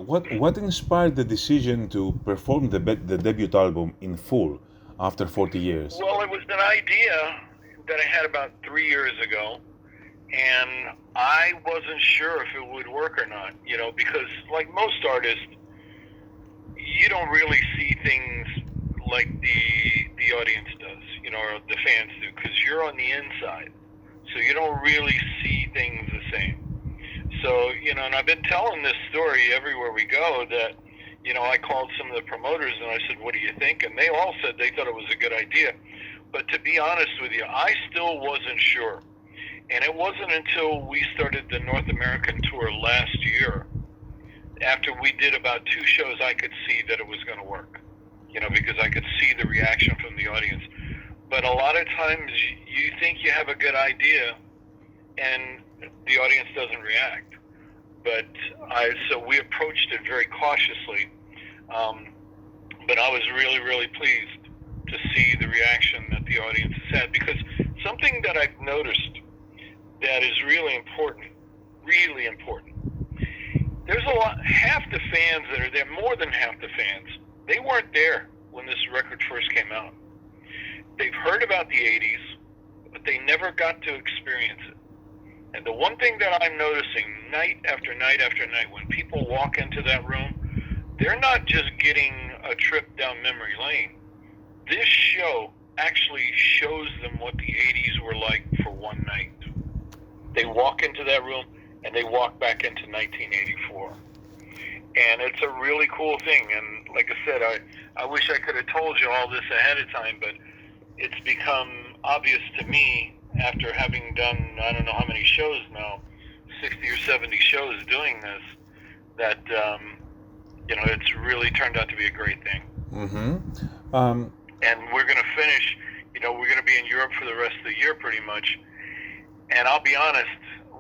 what inspired the decision to perform the debut album in full after 40 years? Well, it was an idea that I had about 3 years ago, and I wasn't sure if it would work or not, because like most artists, you don't really see things like the audience does, or the fans do, because you're on the inside, so you don't really see things the same. So, and I've been telling this story everywhere we go that, I called some of the promoters and I said, what do you think? And they all said they thought it was a good idea. But to be honest with you, I still wasn't sure. And it wasn't until we started the North American tour last year, after we did about 2 shows, I could see that it was going to work, because I could see the reaction from the audience. But a lot of times you think you have a good idea and the audience doesn't react. But so we approached it very cautiously. But I was really, really pleased to see the reaction that the audience has had, because something that I've noticed that is really important, there's half the fans that are there, more than half the fans, they weren't there when this record first came out. They've heard about the 80s, but they never got to experience it. And the one thing that I'm noticing night after night after night, when people walk into that room, they're not just getting a trip down memory lane. This show actually shows them what the 80s were like for one night. They walk into that room and they walk back into 1984. And it's a really cool thing. And like I said, I wish I could have told you all this ahead of time, but it's become obvious to me after having done, I don't know how many shows now, 60 or 70 shows doing this, that, it's really turned out to be a great thing. Mm-hmm. And we're going to finish, we're going to be in Europe for the rest of the year pretty much. And I'll be honest,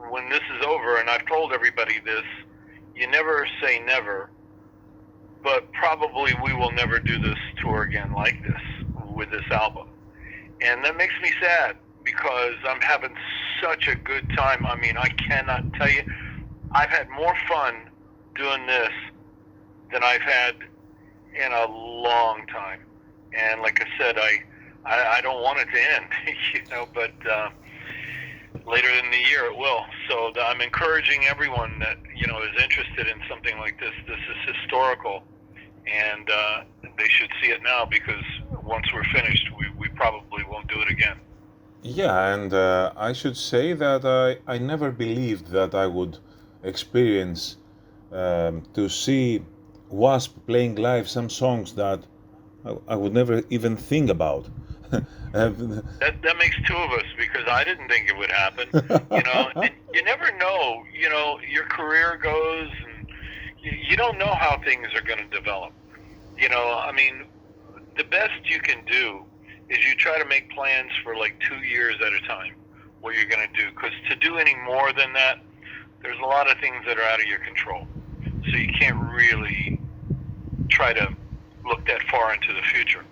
when this is over, and I've told everybody this, you never say never, but probably we will never do this tour again like this, with this album. And that makes me sad, because I'm having such a good time. I mean, I cannot tell you, I've had more fun doing this than I've had in a long time. And like I said, I don't want it to end, but later in the year it will. So I'm encouraging everyone that, is interested in something like this. This is historical, and they should see it now, because once we're finished, we probably won't do it again. Yeah, and I should say that I never believed that I would experience to see W.A.S.P playing live some songs that I would never even think about. That makes 2 of us, because I didn't think it would happen. And you never know. Your career goes, and you don't know how things are going to develop. I mean, the best you can do is you try to make plans for like 2 years at a time, what you're going to do. Because to do any more than that, there's a lot of things that are out of your control. So you can't really try to look that far into the future.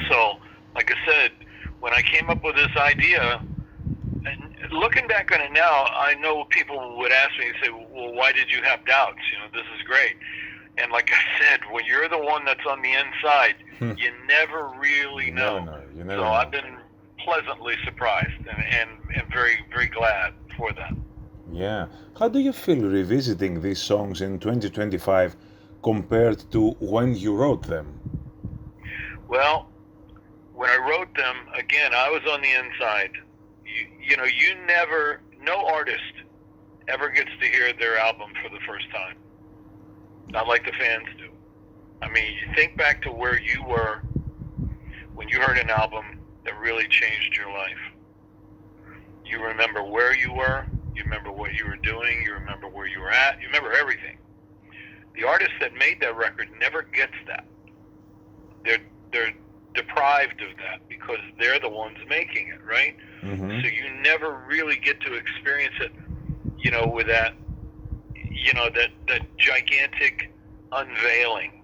So, like I said, when I came up with this idea, and looking back on it now, I know people would ask me and say, well, why did you have doubts? This is great. And like I said, when you're the one that's on the inside, you never really know. You never so know. I've been pleasantly surprised and very, very glad for that. Yeah. How do you feel revisiting these songs in 2025 compared to when you wrote them? Well, when I wrote them, again, I was on the inside. No artist ever gets to hear their album for the first time. Not like the fans do. I mean, you think back to where you were when you heard an album that really changed your life. You remember where you were, you remember what you were doing, you remember where you were at, you remember everything. The artist that made that record never gets that. They're deprived of that because they're the ones making it, right? Mm-hmm. So you never really get to experience it, with that, that gigantic unveiling,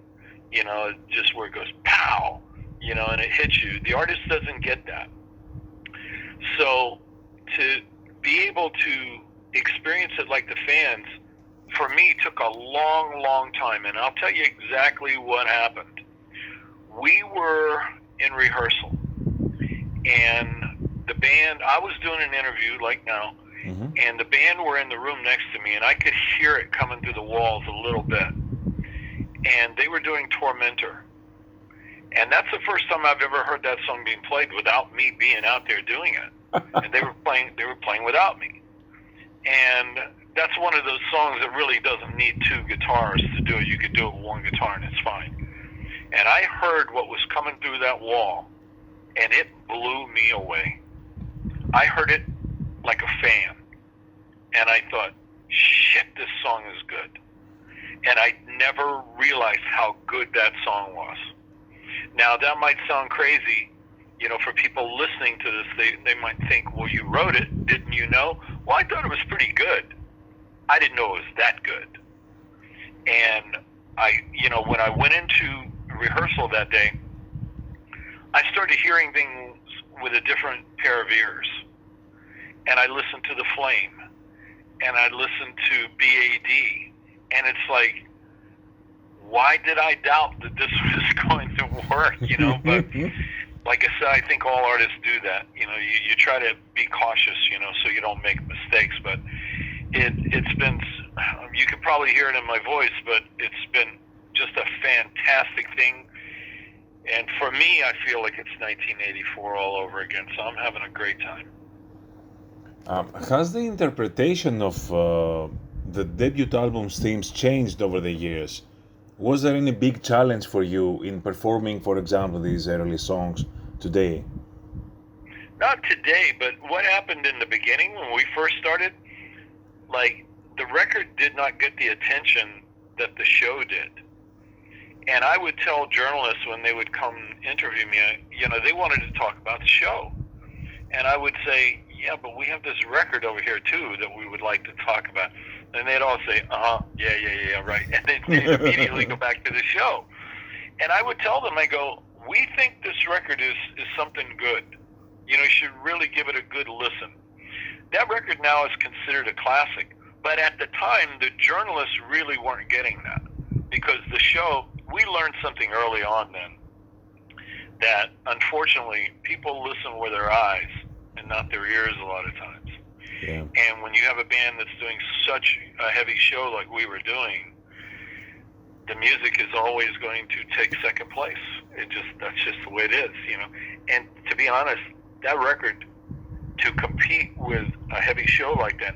just where it goes pow, and it hits you. The artist doesn't get that. So to be able to experience it like the fans, for me, took a long, long time, and I'll tell you exactly what happened. We were in rehearsal, and the band, I was doing an interview like now, and the band were in the room next to me, and I could hear it coming through the walls a little bit. And they were doing Tormentor. And that's the first time I've ever heard that song being played without me being out there doing it. And they were playing without me. And that's one of those songs that really doesn't need two guitars to do it. You could do it with one guitar and it's fine. And I heard what was coming through that wall, and it blew me away. I heard it like a fan. And I thought, shit, this song is good. And I never realized how good that song was. Now, that might sound crazy, you know, for people listening to this. They might think, well, you wrote it, didn't you know? Well, I thought it was pretty good. I didn't know it was that good. And when I went into rehearsal that day, I started hearing things with a different pair of ears. And I listened to The Flame, and I listened to B.A.D., and it's like, why did I doubt that this was going to work, you know? But like I said, I think all artists do that. You know, you try to be cautious, you know, so you don't make mistakes. But it's been, you can probably hear it in my voice, but it's been just a fantastic thing. And for me, I feel like it's 1984 all over again, so I'm having a great time. Has the interpretation of the debut album's themes changed over the years? Was there any big challenge for you in performing, for example, these early songs today? Not today, but what happened in the beginning when we first started, like, the record did not get the attention that the show did. And I would tell journalists when they would come interview me, you know, they wanted to talk about the show. And I would say, yeah, but we have this record over here, too, that we would like to talk about. And they'd all say, yeah, right. And they'd immediately go back to the show. And I would tell them, I go, we think this record is something good. You know, you should really give it a good listen. That record now is considered a classic. But at the time, the journalists really weren't getting that. Because the show, we learned something early on then, that unfortunately, people listen with their eyes and not their ears a lot of times. Yeah. And when you have a band that's doing such a heavy show like we were doing, the music is always going to take second place. That's just the way it is, you know. And to be honest, that record, to compete with a heavy show like that,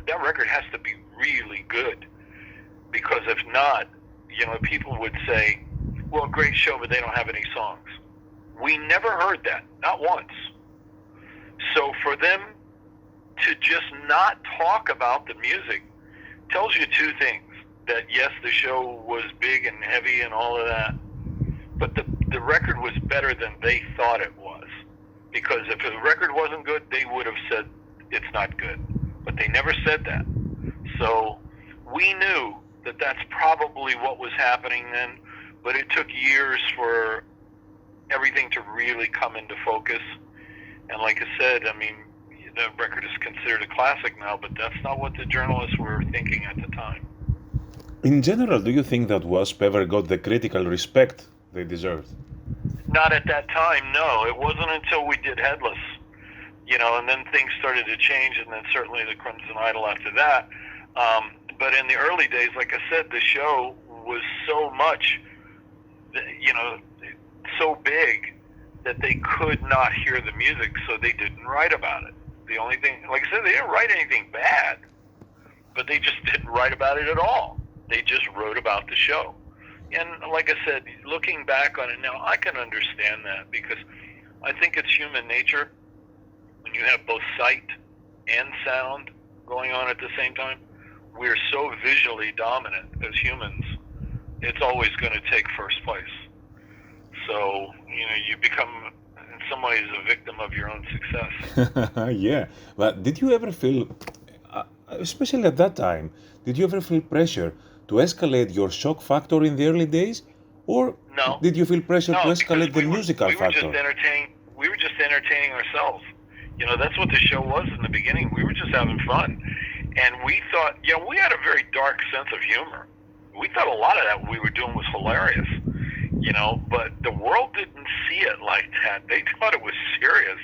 that record has to be really good. Because if not, you know, people would say, well, great show, but they don't have any songs. We never heard that, not once. So for them to just not talk about the music tells you two things. That yes, the show was big and heavy and all of that, but the record was better than they thought it was. Because if the record wasn't good, they would have said it's not good. But they never said that. So we knew that that's probably what was happening then, but it took years for everything to really come into focus. And like I said, I mean, the record is considered a classic now, but that's not what the journalists were thinking at the time. In general, do you think that W.A.S.P ever got the critical respect they deserved? Not at that time, no. It wasn't until we did Headless, you know, and then things started to change, and then certainly the Crimson Idol after that. But in the early days, like I said, the show was so much, you know, so big that they could not hear the music, so they didn't write about it. The only thing, like I said, they didn't write anything bad, but they just didn't write about it at all. They just wrote about the show. And like I said, looking back on it now, I can understand that because I think it's human nature when you have both sight and sound going on at the same time. We're so visually dominant as humans, it's always going to take first place. So, you know, you become, in some ways, a victim of your own success. Yeah, but did you ever feel, especially at that time, did you ever feel pressure to escalate your shock factor in the early days? Or no. Did you feel pressure to escalate the musical factor? We were just entertaining ourselves. You know, that's what the show was in the beginning. We were just having fun. And we thought, we had a very dark sense of humor. We thought a lot of that we were doing was hilarious, but the world didn't see it like that. They thought it was serious.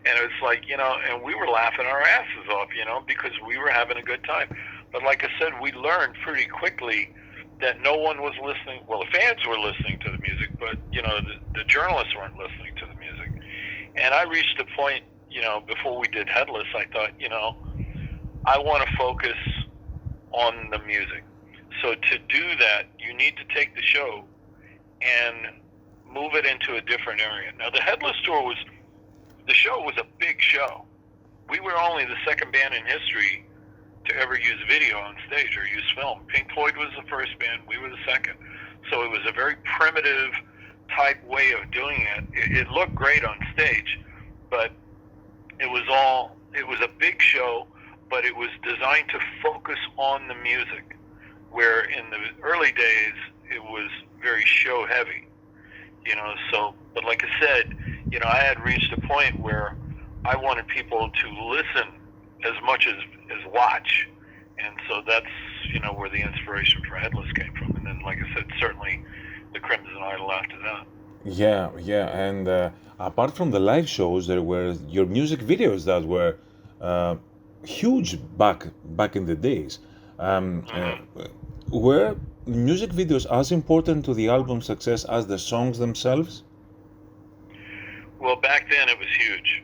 And it was like, and we were laughing our asses off, because we were having a good time. But like I said, we learned pretty quickly that no one was listening. Well, the fans were listening to the music, but, the journalists weren't listening to the music. And I reached a point, before we did Headless, I thought, I want to focus on the music. So to do that, you need to take the show and move it into a different area. Now, the Headless tour the show was a big show. We were only the second band in history to ever use video on stage or use film. Pink Floyd was the first band, we were the second. So it was a very primitive type way of doing it. It looked great on stage, but it was a big show, but it was designed to focus on the music, where in the early days, it was very show heavy, but like I said, I had reached a point where I wanted people to listen as much as watch. And so that's, where the inspiration for Headless came from. And then, like I said, certainly the Crimson Idol after that. Yeah. And apart from the live shows, there were your music videos that were huge back in the days. Were music videos as important to the album's success as the songs themselves? Well, back then it was huge,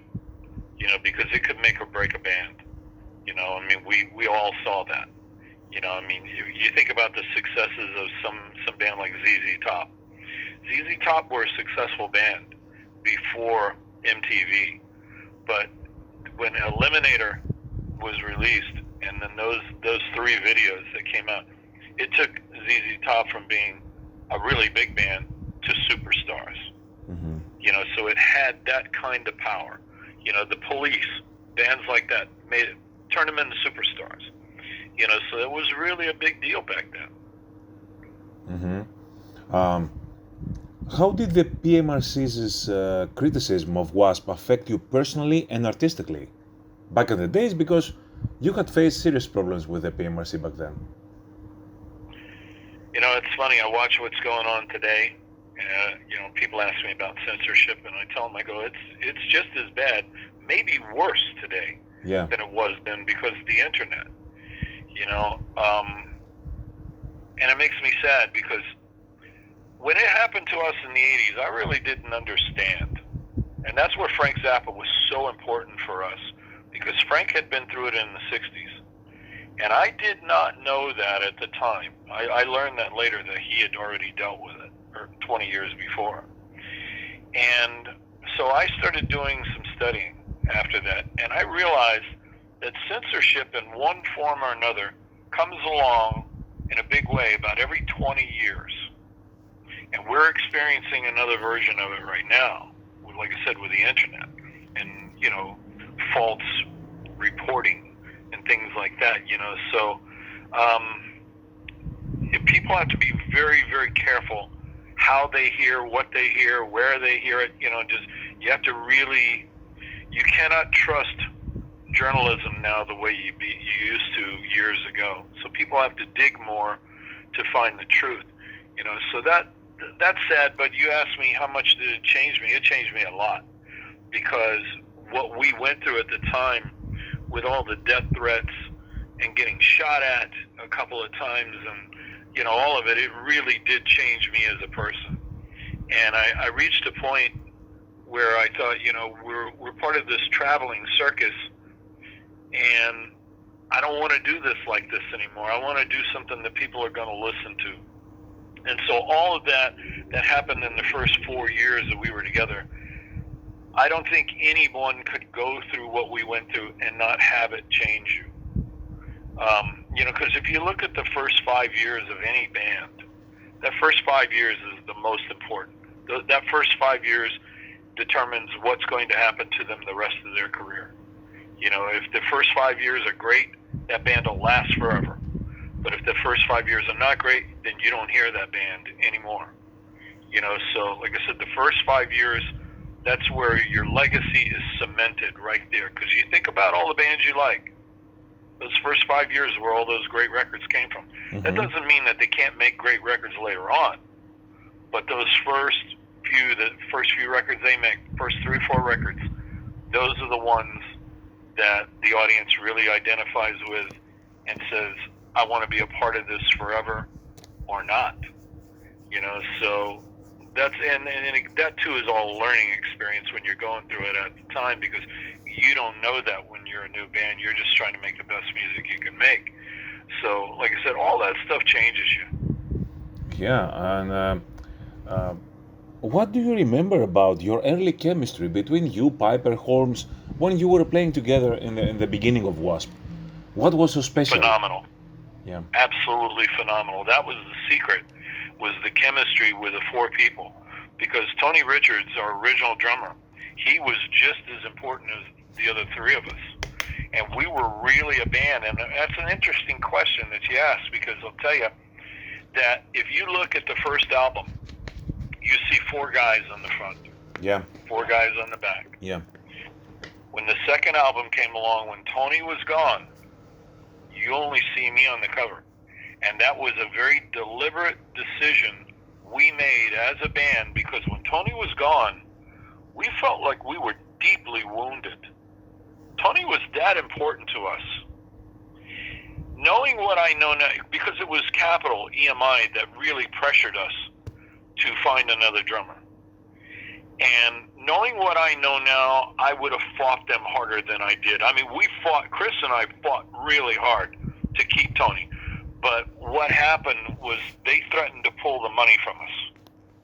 because it could make or break a band. We all saw that. You think about the successes of some band like ZZ Top. ZZ Top were a successful band before MTV, but when Eliminator was released, and then those three videos that came out, it took ZZ Top from being a really big band to superstars. Mm-hmm. So it had that kind of power. The Police, bands like that, turned them into superstars. So it was really a big deal back then. Mm-hmm. How did the PMRC's criticism of W.A.S.P affect you personally and artistically back in the days? Because you had faced serious problems with the PMRC back then. It's funny. I watch what's going on today. People ask me about censorship, and I tell them, I go, it's just as bad, maybe worse today than it was then because of the internet. And it makes me sad because when it happened to us in the 80s, I really didn't understand. And that's where Frank Zappa was so important for us, because Frank had been through it in the 60s. And I did not know that at the time. I learned that later, that he had already dealt with it, or 20 years before. And so I started doing some studying after that, and I realized that censorship in one form or another comes along in a big way about every 20 years. And we're experiencing another version of it right now, like I said, with the internet and, false reporting and things like that, So people have to be very, very careful how they hear, what they hear, where they hear it. You have to really, you cannot trust journalism now the way you used to years ago. So people have to dig more to find the truth. So that's sad. But you asked me how much did it change me? It changed me a lot, because what we went through at the time with all the death threats and getting shot at a couple of times, and all of it, it really did change me as a person. And I reached a point where I thought, we're part of this traveling circus, and I don't want to do this like this anymore. I want to do something that people are going to listen to. And so all of that happened in the first 4 years that we were together, I don't think anyone could go through what we went through and not have it change you. Because if you look at the first 5 years of any band, that first 5 years is the most important. That first 5 years determines what's going to happen to them the rest of their career. If the first 5 years are great, that band will last forever. But if the first 5 years are not great, then you don't hear that band anymore. So like I said, the first 5 years, that's where your legacy is cemented right there. Because you think about all the bands you like. Those first 5 years where all those great records came from. That doesn't mean that they can't make great records later on, but those first few records they make, first 3 or 4 records, those are the ones that the audience really identifies with and says, I want to be a part of this forever or not. You know, so that's, and that too is all a learning experience when you're going through it at the time, because you don't know that when you're a new band. You're just trying to make the best music you can make. So, like I said, all that stuff changes you. Yeah, and what do you remember about your early chemistry between you, Piper, Holmes, when you were playing together in the beginning of W.A.S.P? What was so special? Phenomenal. Yeah. Absolutely phenomenal. That was the secret, was the chemistry with the 4 people. Because Tony Richards, our original drummer, he was just as important as the other 3 of us. And we were really a band. And that's an interesting question that you asked, because I'll tell you that if you look at the first album, you see 4 guys on the front. Yeah. 4 guys on the back. Yeah. When the second album came along, when Tony was gone, you only see me on the cover. And that was a very deliberate decision we made as a band, because when Tony was gone, we felt like we were deeply wounded. Tony was that important to us. Knowing what I know now, because it was Capitol, EMI, that really pressured us to find another drummer. And knowing what I know now, I would have fought them harder than I did. I mean, Chris and I fought really hard to keep Tony. But what happened was they threatened to pull the money from us.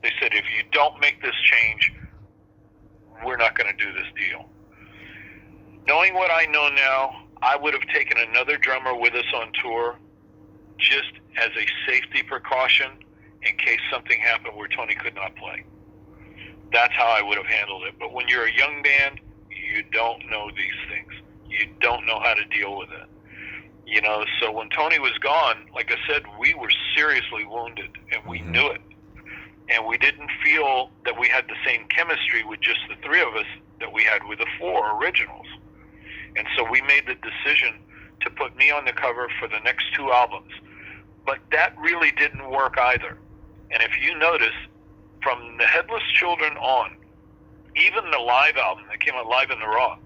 They said, if you don't make this change, we're not going to do this deal. Knowing what I know now, I would have taken another drummer with us on tour just as a safety precaution in case something happened where Tony could not play. That's how I would have handled it. But when you're a young band, you don't know these things. You don't know how to deal with it. You know, so when Tony was gone, like I said, we were seriously wounded, and we knew it. And we didn't feel that we had the same chemistry with just the 3 of us that we had with the 4 originals. And so we made the decision to put me on the cover for the next 2 albums. But that really didn't work either. And if you notice, from the Headless Children on, even the live album that came out live in the Raw,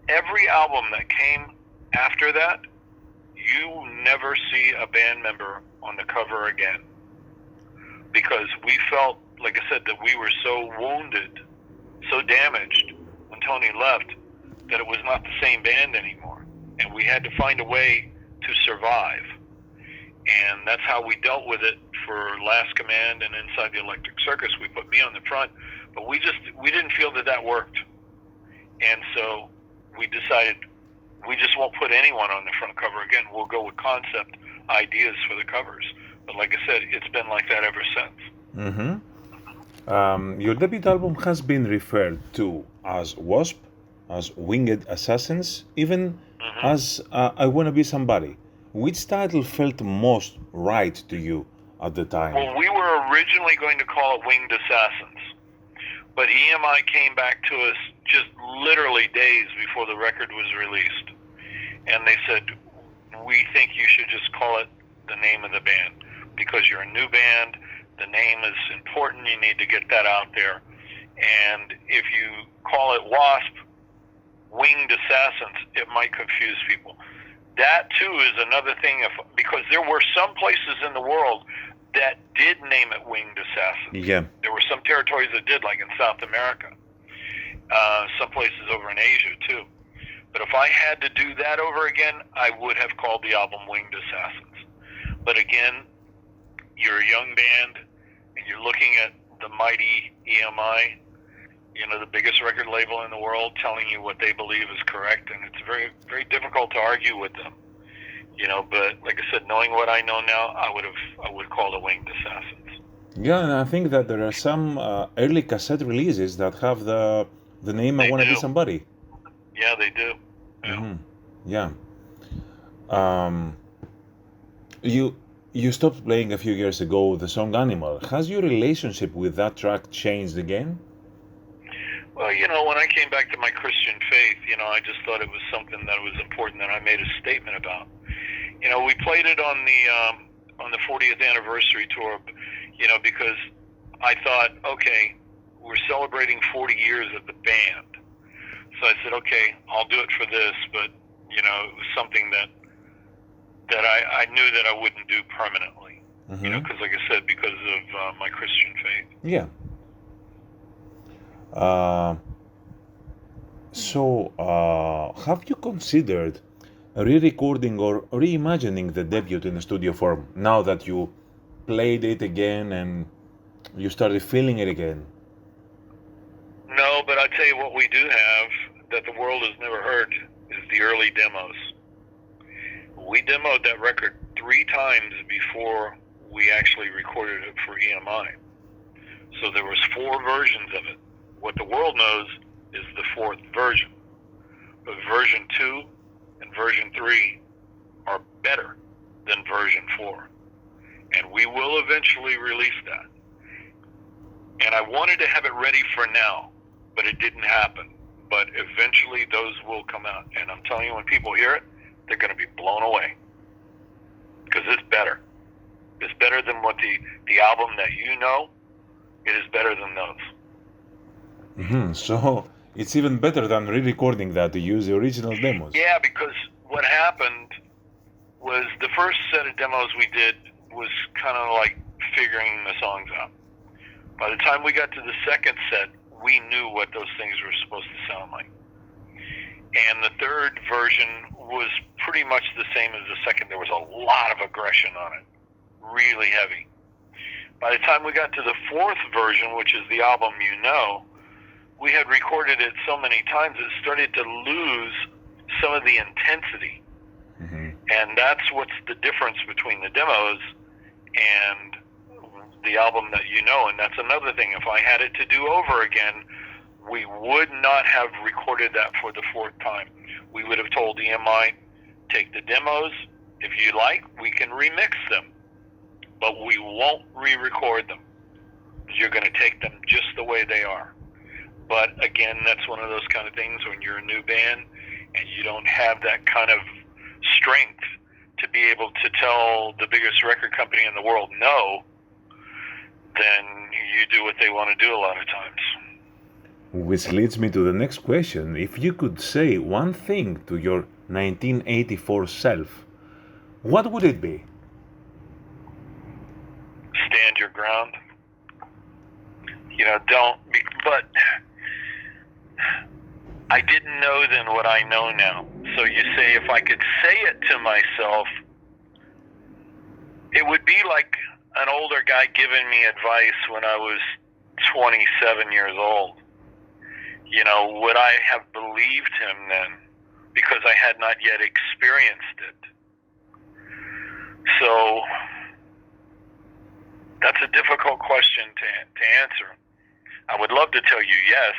every album that came after that, you never see a band member on the cover again. Because we felt, like I said, that we were so wounded, so damaged when Tony left, that it was not the same band anymore. And we had to find a way to survive. And that's how we dealt with it for Last Command and Inside the Electric Circus. We put me on the front, but we didn't feel that worked. And so we decided we just won't put anyone on the front cover again. We'll go with concept ideas for the covers. But like I said, it's been like that ever since. Your debut album has been referred to as W.A.S.P, as Winged Assassins, even as I Wanna Be Somebody. Which title felt most right to you at the time? Well, we were originally going to call it Winged Assassins, but EMI came back to us just literally days before the record was released, and they said, we think you should just call it the name of the band, because you're a new band, the name is important, you need to get that out there, and if you call it W.A.S.P, Winged Assassins, it might confuse people. That too is another thing, because there were some places in the world that did name it Winged Assassins. Yeah. There were some territories that did, like in South America. Some places over in Asia too. But if I had to do that over again, I would have called the album Winged Assassins. But again, you're a young band, and you're looking at the mighty EMI, the biggest record label in the world, telling you what they believe is correct, and it's very, very difficult to argue with them. But like I said, knowing what I know now, I would call it Winged Assassins. Yeah, and I think that there are some early cassette releases that have the name I Wanna Be Somebody. Yeah, they do. Yeah. Yeah. You stopped playing a few years ago the song Animal. Has your relationship with that track changed again? Well, when I came back to my Christian faith, I just thought it was something that was important that I made a statement about. We played it on the 40th anniversary tour, because I thought, okay, we're celebrating 40 years of the band. So I said, okay, I'll do it for this, but it was something that I knew that I wouldn't do permanently. Because like I said, because of my Christian faith. Yeah. Have you considered re-recording or reimagining the debut in the studio form now that you played it again and you started feeling it again? No, but I'll tell you what we do have that the world has never heard is the early demos. We demoed that record 3 times before we actually recorded it for EMI. So there was 4 versions of it. What the world knows is the 4th version. But version 2 and version 3 are better than version 4. And we will eventually release that. And I wanted to have it ready for now, but it didn't happen. But eventually those will come out. And I'm telling you, when people hear it, they're going to be blown away. Because it's better. It's better than what the album that it is better than those. So it's even better than re-recording that to use the original demos. Yeah, because what happened was the first set of demos we did was kind of like figuring the songs out. By the time we got to the second set, we knew what those things were supposed to sound like. And the third version was pretty much the same as the second. There was a lot of aggression on it, really heavy. By the time we got to the 4th version, which is the album we had recorded it so many times it started to lose some of the intensity. And that's what's the difference between the demos and the album that and that's another thing. If I had it to do over again, we would not have recorded that for the 4th time. We would have told EMI, take the demos. If you like, we can remix them. But we won't re-record them. You're going to take them just the way they are. But again, that's one of those kind of things when you're a new band and you don't have that kind of strength to be able to tell the biggest record company in the world no, then you do what they want to do a lot of times. Which leads me to the next question. If you could say one thing to your 1984 self, what would it be? Stand your ground. But I didn't know then what I know now. So you say if I could say it to myself, it would be like an older guy giving me advice when I was 27 years old. Would I have believed him then? Because I had not yet experienced it. So that's a difficult question to answer. I would love to tell you yes,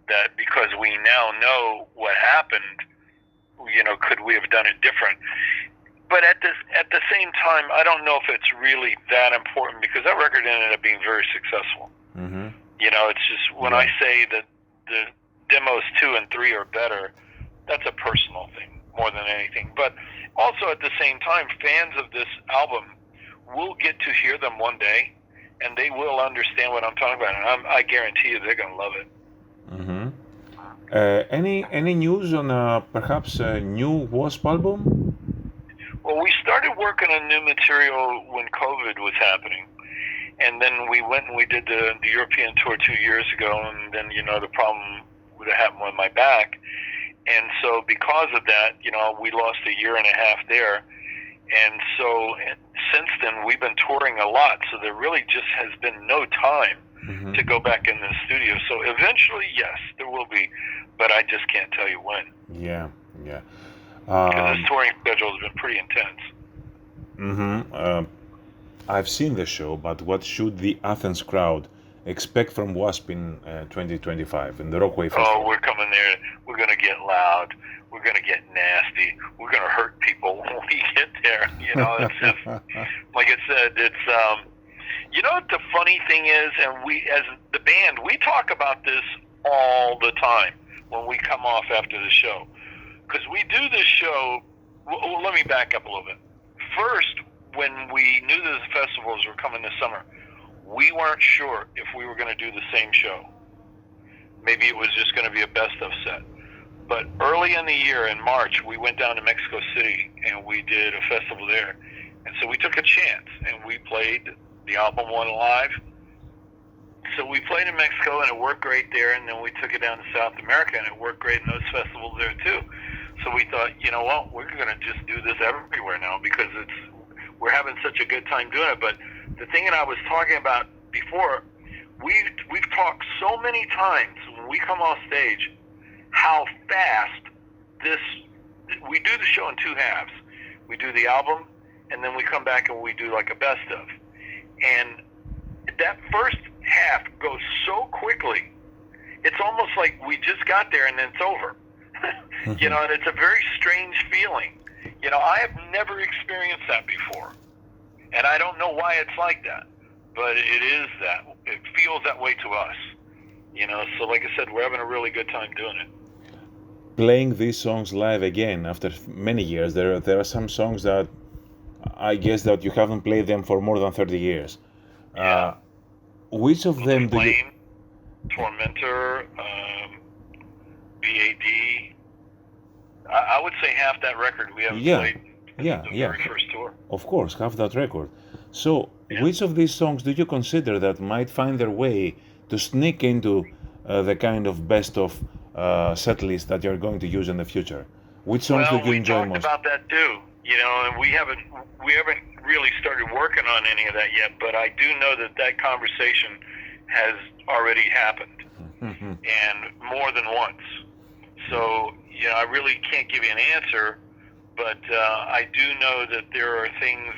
that because we now know what happened, could we have done it different? But at the same time, I don't know if it's really that important because that record ended up being very successful. It's just when I say that the demos 2 and 3 are better, that's a personal thing more than anything. But also at the same time, fans of this album will get to hear them one day, and they will understand what I'm talking about, and I guarantee you they're going to love it. Any news on perhaps a new W.A.S.P album? Well, we started working on new material when COVID was happening. And then we went and we did the European tour 2 years ago, and then, the problem that happened with my back. And so because of that, we lost a year and a half there. And so since then, we've been touring a lot, so there really just has been no time to go back in the studio. So eventually, yes, there will be, but I just can't tell you when. Yeah. Because this touring schedule has been pretty intense. I've seen the show, but what should the Athens crowd expect from W.A.S.P in 2025 in the Rockwave Festival? Oh, we're coming there. We're going to get loud. We're going to get nasty. We're going to hurt people when we get there. It's just, like I said, it's, the funny thing is, and we, as the band, we talk about this all the time when we come off after the show. Because we do this show, well, let me back up a little bit. First, when we knew that the festivals were coming this summer, we weren't sure if we were going to do the same show. Maybe it was just going to be a best of set. But early in the year, in March, we went down to Mexico City and we did a festival there. And so we took a chance and we played the album One Live. So we played in Mexico and it worked great there, and then we took it down to South America and it worked great in those festivals there too. So we thought, you know what, we're going to just do this everywhere now because we're having such a good time doing it. But the thing that I was talking about before, we've talked so many times when we come off stage how fast we do the show in two halves. We do the album and then we come back and we do like a best of. And that first half goes so quickly, it's almost like we just got there and then it's over. You know, and it's a very strange feeling. You know, I have never experienced that before. And I don't know why it's like that. But it is that. It feels that way to us. You know, so like I said, we're having a really good time doing it. Playing these songs live again after many years, there are some songs that I guess that you haven't played them for more than 30 years. Yeah. Which of them do you... Tormentor, BAD. I would say half that record we haven't played the very first tour. Of course, half that record. So, which of these songs do you consider that might find their way to sneak into the kind of best of set list that you're going to use in the future? Which songs do you enjoy most? We talked about that too. You know, and we haven't really started working on any of that yet. But I do know that conversation has already happened, and more than once. So, you know, I really can't give you an answer, but I do know that there are things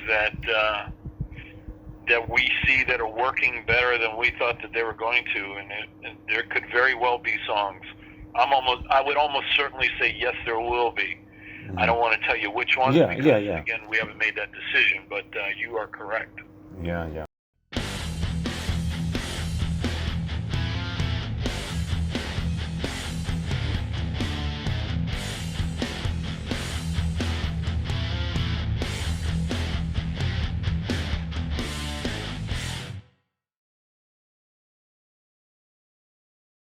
that we see that are working better than we thought that they were going to, and there could very well be songs. I would almost certainly say yes, there will be. I don't want to tell you which ones because again, we haven't made that decision, but you are correct. Yeah.